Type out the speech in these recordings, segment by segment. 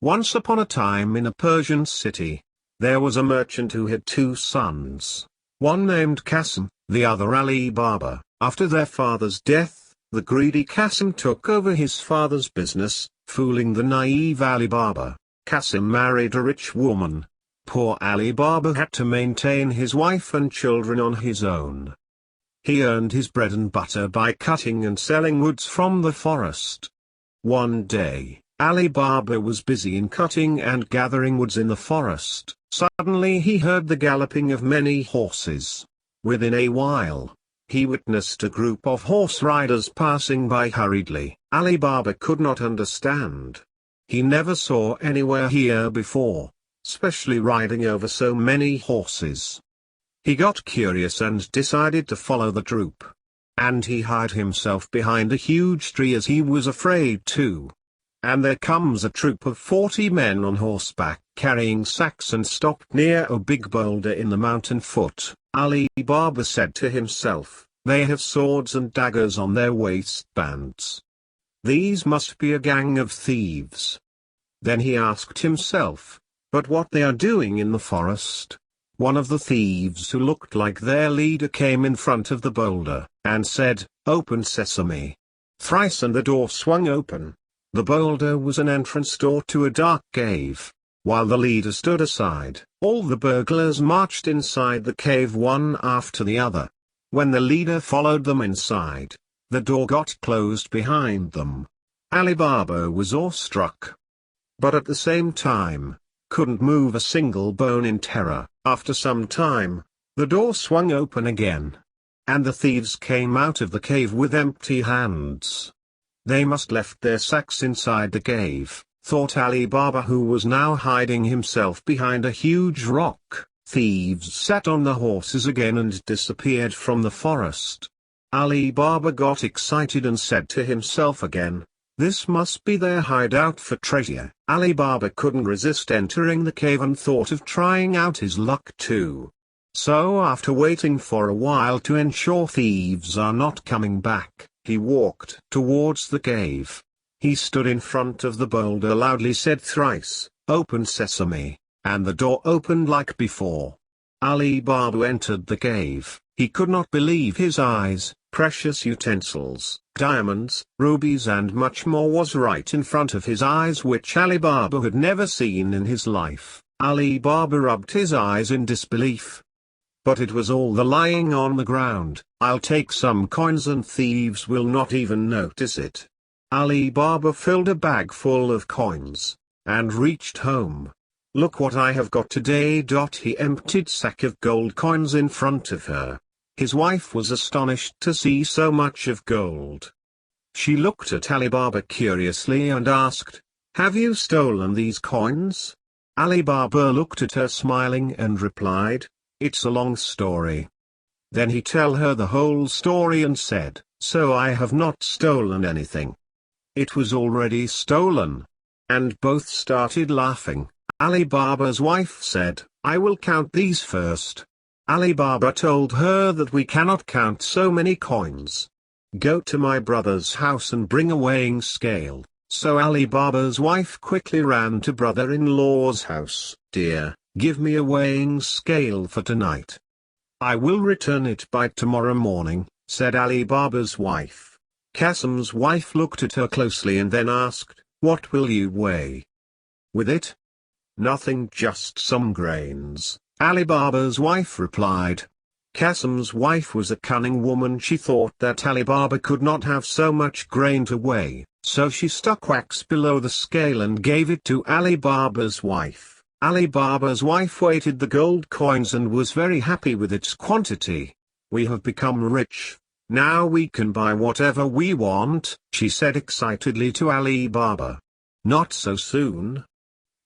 Once upon a time in a Persian city, there was a merchant who had two sons, one named Qasim, the other Ali Baba. After their father's death, the greedy Qasim took over his father's business, fooling the naive Ali Baba. Qasim married a rich woman. Poor Ali Baba had to maintain his wife and children on his own. He earned his bread and butter by cutting and selling woods from the forest. One day, Ali Baba was busy in cutting and gathering woods in the forest. Suddenly he heard the galloping of many horses. Within a while, he witnessed a group of horse riders passing by hurriedly. Ali Baba could not understand. He never saw anywhere here before, especially riding over so many horses. He got curious and decided to follow the troop. And he hid himself behind a huge tree as he was afraid to. And there comes a troop of 40 men on horseback carrying sacks and stopped near a big boulder in the mountain foot. Ali Baba said to himself, "They have swords and daggers on their waistbands. These must be a gang of thieves." Then he asked himself, "But what they are doing in the forest?" One of the thieves who looked like their leader came in front of the boulder, and said, "Open sesame." Thrice and the door swung open. The boulder was an entrance door to a dark cave. While the leader stood aside, all the burglars marched inside the cave one after the other. When the leader followed them inside, the door got closed behind them. Ali Baba was awestruck. But at the same time, couldn't move a single bone in terror. After some time, the door swung open again. And the thieves came out of the cave with empty hands. They must left their sacks inside the cave, thought Ali Baba, who was now hiding himself behind a huge rock. Thieves sat on the horses again and disappeared from the forest. Ali Baba got excited and said to himself again, "This must be their hideout for treasure." Ali Baba couldn't resist entering the cave and thought of trying out his luck too. So after waiting for a while to ensure thieves are not coming back, he walked towards the cave. He stood in front of the boulder, loudly said thrice, "Open sesame," and the door opened like before. Ali Baba entered the cave. He could not believe his eyes. Precious utensils, diamonds, rubies and much more was right in front of his eyes, which Ali Baba had never seen in his life. Ali Baba rubbed his eyes in disbelief. But it was all the lying on the ground. "I'll take some coins and thieves will not even notice it." Ali Baba filled a bag full of coins, and reached home. "Look what I have got today." He emptied sack of gold coins in front of her. His wife was astonished to see so much of gold. She looked at Ali Baba curiously and asked, "Have you stolen these coins?" Ali Baba looked at her smiling and replied, "It's a long story." Then he told her the whole story and said, "So I have not stolen anything. It was already stolen." And both started laughing. Ali Baba's wife said, "I will count these first." Ali Baba told her that we cannot count so many coins. "Go to my brother's house and bring a weighing scale." So Ali Baba's wife quickly ran to brother-in-law's house. "Dear, give me a weighing scale for tonight." "I will return it by tomorrow morning," said Ali Baba's wife. Qasim's wife looked at her closely and then asked, "What will you weigh with it?" "Nothing, just some grains," Ali Baba's wife replied. Qasim's wife was a cunning woman. She thought that Ali Baba could not have so much grain to weigh, so she stuck wax below the scale and gave it to Ali Baba's wife. Ali Baba's wife weighted the gold coins and was very happy with its quantity. "We have become rich. Now we can buy whatever we want," she said excitedly to Ali Baba. "Not so soon.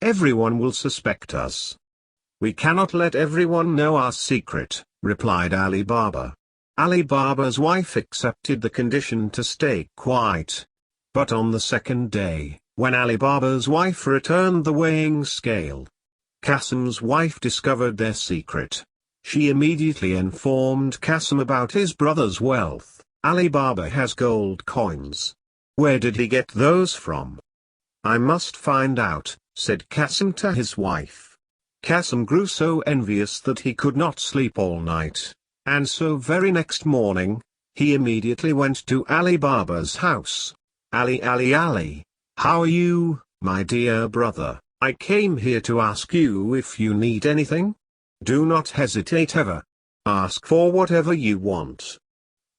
Everyone will suspect us." "We cannot let everyone know our secret," replied Ali Baba. Ali Baba's wife accepted the condition to stay quiet. But on the second day, when Ali Baba's wife returned the weighing scale, Qasim's wife discovered their secret. She immediately informed Qasim about his brother's wealth. "Ali Baba has gold coins. Where did he get those from? I must find out," said Qasim to his wife. Qasim grew so envious that he could not sleep all night, and so very next morning, he immediately went to Ali Baba's house. Ali, how are you, my dear brother? I came here to ask you if you need anything. Do not hesitate ever. Ask for whatever you want.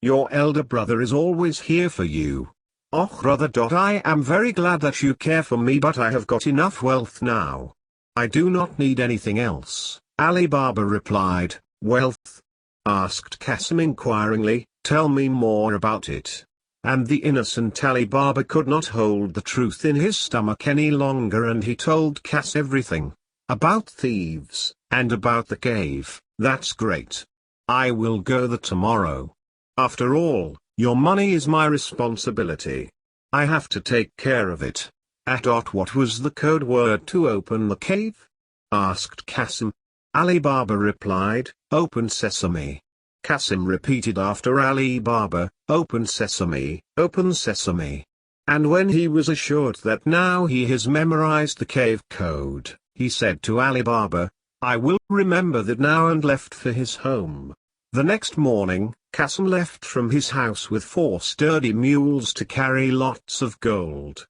Your elder brother is always here for you. Oh brother. I am very glad that you care for me, but I have got enough wealth now. I do not need anything else. Ali Baba replied. Wealth? Asked Qasim inquiringly. Tell me more about it. And the innocent Ali Baba could not hold the truth in his stomach any longer, and he told Qasim everything. About thieves, and about the cave. That's great. I will go there tomorrow. After all, your money is my responsibility. I have to take care of it. What was the code word to open the cave? Asked Qasim. Ali Baba replied, Open sesame. Qasim repeated after Ali Baba, Open sesame, open sesame. And when he was assured that now he has memorized the cave code, he said to Ali Baba, I will remember that now, and left for his home. The next morning, Qasim left from his house with 4 sturdy mules to carry lots of gold.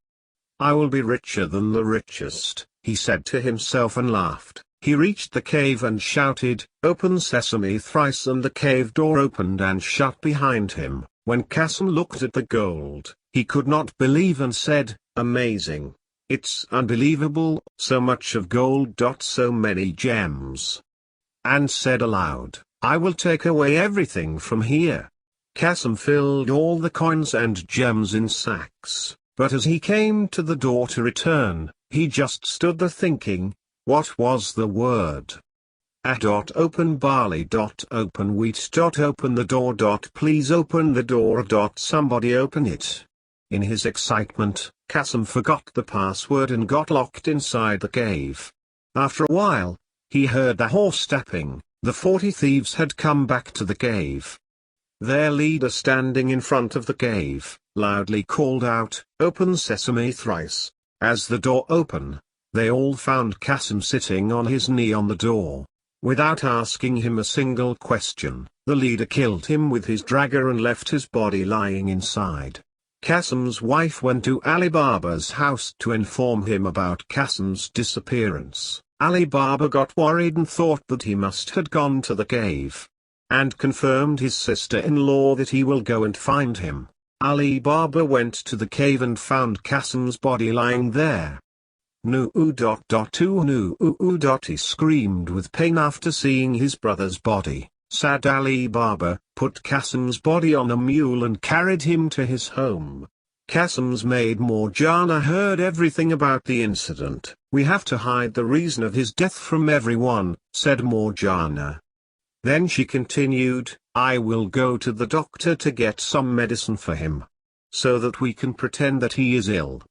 I will be richer than the richest, he said to himself and laughed. He reached the cave and shouted, Open sesame thrice, and the cave door opened and shut behind him. When Qasim looked at the gold, he could not believe and said, Amazing. It's unbelievable, so much of gold. So many gems. And said aloud, I will take away everything from here. Qasim filled all the coins and gems in sacks, but as he came to the door to return, he just stood there thinking, what was the word? Open barley. Open wheat. Open the door. Please open the door. Somebody open it. In his excitement, Qasim forgot the password and got locked inside the cave. After a while, he heard the horse stepping. The 40 thieves had come back to the cave. Their leader, standing in front of the cave, loudly called out, Open sesame thrice. As the door opened, they all found Qasim sitting on his knee on the door. Without asking him a single question, the leader killed him with his dagger and left his body lying inside. Qasim's wife went to Ali Baba's house to inform him about Qasim's disappearance. Ali Baba got worried and thought that he must have gone to the cave, and confirmed his sister-in-law that he will go and find him. Ali Baba went to the cave and found Qasim's body lying there. No. He screamed with pain after seeing his brother's body. Sad Ali Baba put Qasim's body on a mule and carried him to his home. Qasim's maid Morjana heard everything about the incident. We have to hide the reason of his death from everyone, said Morjana. Then she continued, I will go to the doctor to get some medicine for him, so that we can pretend that he is ill.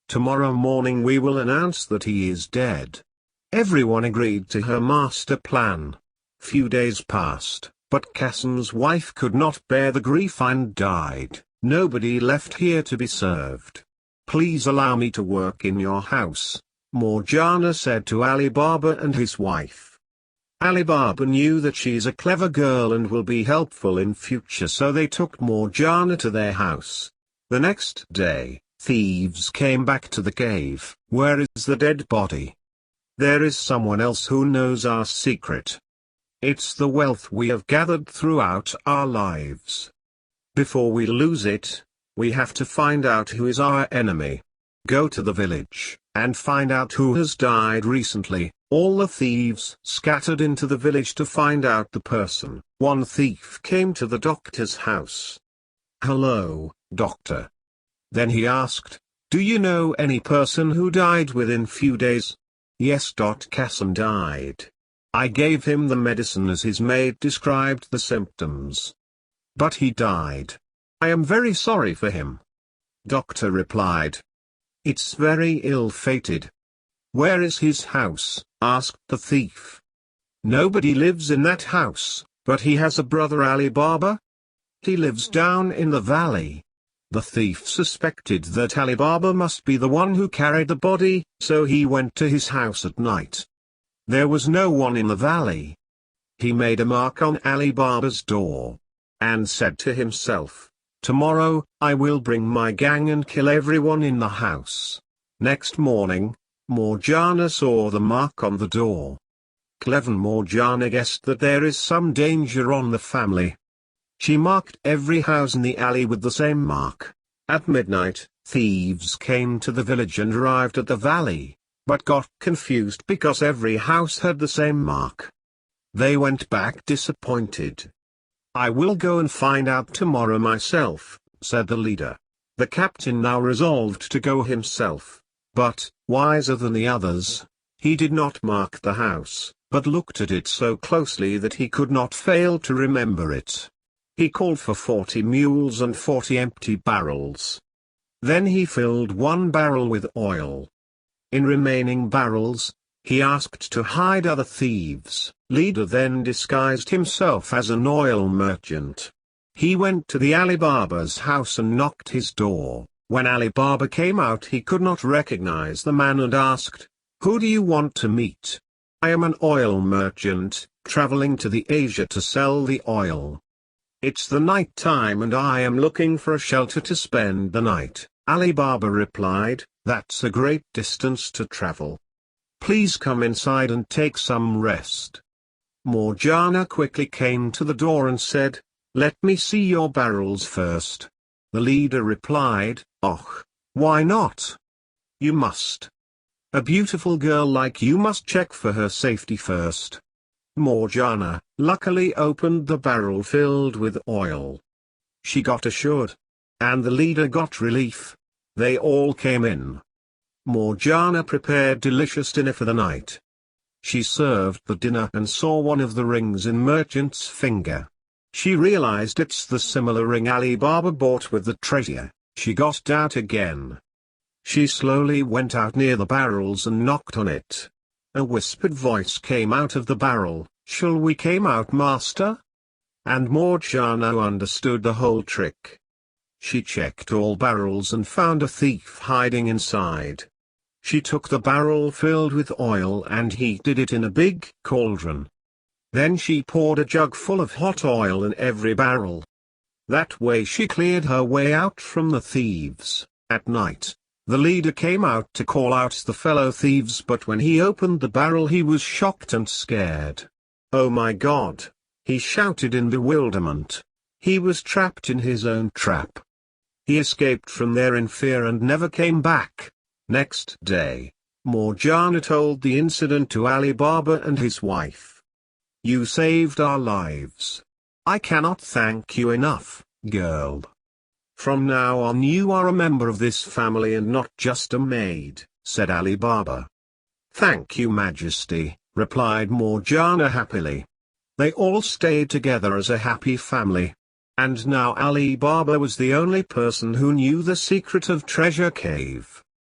Tomorrow morning we will announce that he is dead. Everyone agreed to her master plan. Few days passed, but Qasim's wife could not bear the grief and died. Nobody left here to be served. Please allow me to work in your house, Morjana said to Ali Baba and his wife. Ali Baba knew that she is a clever girl and will be helpful in future, so they took Morjana to their house. The next day, thieves came back to the cave. Where is the dead body? There is someone else who knows our secret. It's the wealth we have gathered throughout our lives. Before we lose it, we have to find out who is our enemy. Go to the village, and find out who has died recently. All the thieves scattered into the village to find out the person. One thief came to the doctor's house. Hello, doctor. Then he asked, do you know any person who died within few days? Yes. Qasim died. I gave him the medicine as his maid described the symptoms. But he died. I am very sorry for him. Doctor replied. It's very ill-fated. Where is his house? Asked the thief. Nobody lives in that house, but he has a brother Ali Baba. He lives down in the valley. The thief suspected that Alibaba must be the one who carried the body, so he went to his house at night. There was no one in the valley. He made a mark on Alibaba's door, and said to himself, "Tomorrow, I will bring my gang and kill everyone in the house." Next morning, Morgiana saw the mark on the door. Clever Morgiana guessed that there is some danger on the family. She marked every house in the alley with the same mark. At midnight, thieves came to the village and arrived at the valley, but got confused because every house had the same mark. They went back disappointed. "I will go and find out tomorrow myself," said the leader. The captain now resolved to go himself, but, wiser than the others, he did not mark the house, but looked at it so closely that he could not fail to remember it. He called for 40 mules and 40 empty barrels. Then he filled one barrel with oil. In remaining barrels, he asked to hide other thieves. Leader then disguised himself as an oil merchant. He went to the Alibaba's house and knocked his door. When Alibaba came out, he could not recognize the man and asked, "Who do you want to meet?" "I am an oil merchant, traveling to the Asia to sell the oil. It's the night time and I am looking for a shelter to spend the night." Alibaba replied, "That's a great distance to travel. Please come inside and take some rest." Morgiana quickly came to the door and said, "Let me see your barrels first." The leader replied, "Oh, why not? You must. A beautiful girl like you must check for her safety first." Morgiana, luckily, opened the barrel filled with oil. She got assured. And the leader got relief. They all came in. Morgiana prepared delicious dinner for the night. She served the dinner and saw one of the rings in merchant's finger. She realized it's the similar ring Alibaba bought with the treasure. She got out again. She slowly went out near the barrels and knocked on it. A whispered voice came out of the barrel, "Shall we come out, master?" And Morgiana understood the whole trick. She checked all barrels and found a thief hiding inside. She took the barrel filled with oil and heated it in a big cauldron. Then she poured a jug full of hot oil in every barrel. That way she cleared her way out from the thieves. At night, the leader came out to call out the fellow thieves, but when he opened the barrel he was shocked and scared. "Oh my God!" he shouted in bewilderment. He was trapped in his own trap. He escaped from there in fear and never came back. Next day, Morgiana told the incident to Alibaba and his wife. "You saved our lives. I cannot thank you enough, girl. From now on you are a member of this family and not just a maid," said Alibaba. "Thank you, Majesty," replied Morgiana happily. They all stayed together as a happy family. And now Alibaba was the only person who knew the secret of Treasure Cave.